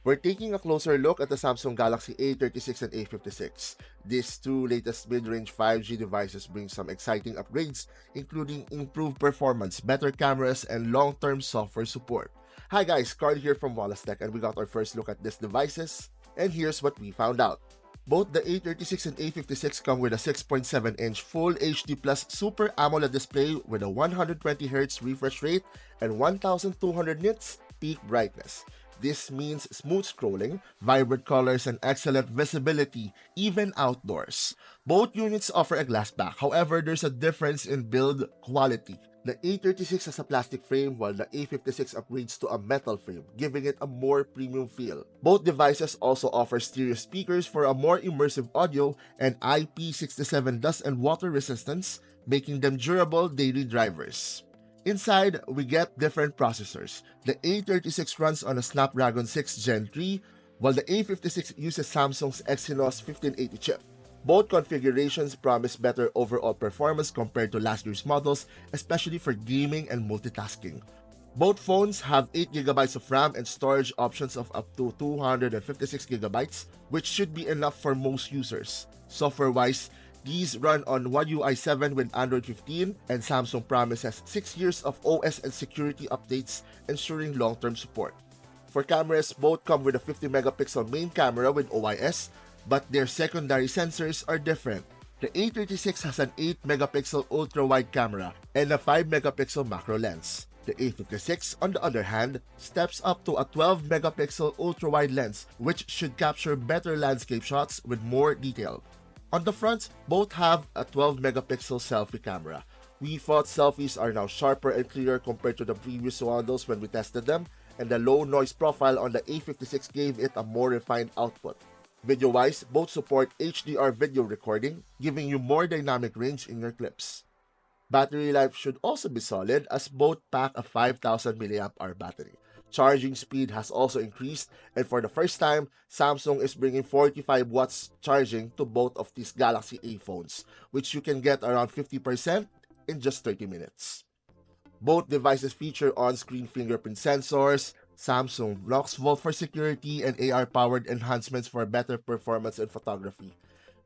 We're taking a closer look at the Samsung Galaxy A36 and A56. These two latest mid-range 5G devices bring some exciting upgrades, including improved performance, better cameras, and long-term software support. Hi guys, Carl here from Wallace Tech, and we got our first look at these devices, and here's what we found out. Both the A36 and A56 come with a 6.7-inch Full HD Plus Super AMOLED display with a 120Hz refresh rate and 1200 nits peak brightness. This means smooth scrolling, vibrant colors, and excellent visibility, even outdoors. Both units offer a glass back, however, there's a difference in build quality. The A36 has a plastic frame while the A56 upgrades to a metal frame, giving it a more premium feel. Both devices also offer stereo speakers for a more immersive audio and IP67 dust and water resistance, making them durable daily drivers. Inside, we get different processors. The A36 runs on a Snapdragon 6 Gen 3, while the A56 uses Samsung's Exynos 1580 chip. Both configurations promise better overall performance compared to last year's models, especially for gaming and multitasking. Both phones have 8GB of RAM and storage options of up to 256GB, which should be enough for most users. Software-wise, these run on One UI 7 with Android 15, and Samsung promises 6 years of OS and security updates, ensuring long-term support. For cameras, both come with a 50-megapixel main camera with OIS, but their secondary sensors are different. The A36 has an 8-megapixel ultra-wide camera and a 5-megapixel macro lens. The A56, on the other hand, steps up to a 12-megapixel ultra-wide lens, which should capture better landscape shots with more detail. On the front, both have a 12-megapixel selfie camera. We thought selfies are now sharper and clearer compared to the previous models when we tested them, and the low noise profile on the A56 gave it a more refined output. Video-wise, both support HDR video recording, giving you more dynamic range in your clips. Battery life should also be solid as both pack a 5000 mAh battery. Charging speed has also increased, and for the first time, Samsung is bringing 45 watts charging to both of these Galaxy A phones, which you can get around 50% in just 30 minutes. Both devices feature on-screen fingerprint sensors, Samsung Knox Vault for security, and AR-powered enhancements for better performance in photography.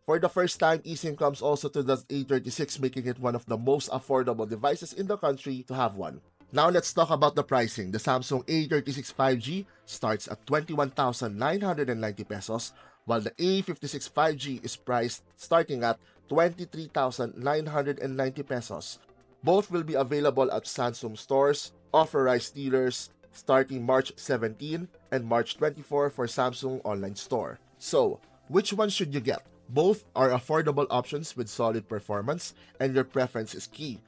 For the first time, eSIM comes also to the A36, making it one of the most affordable devices in the country to have one. Now let's talk about the pricing. The Samsung A36 5G starts at 21,990 pesos, while the A56 5G is priced starting at 23,990 pesos. Both will be available at Samsung stores, authorized dealers, starting March 17 and March 24 for Samsung online store. So, which one should you get? Both are affordable options with solid performance, and your preference is key.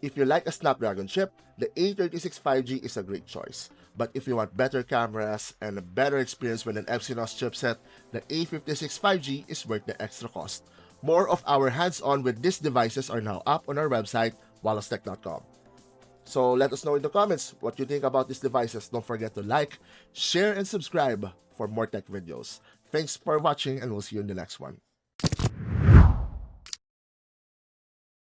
If you like a Snapdragon chip, the A36 5G is a great choice. But if you want better cameras and a better experience with an Exynos chipset, the A56 5G is worth the extra cost. More of our hands-on with these devices are now up on our website, wallacetech.com. So let us know in the comments what you think about these devices. Don't forget to like, share, and subscribe for more tech videos. Thanks for watching, and we'll see you in the next one.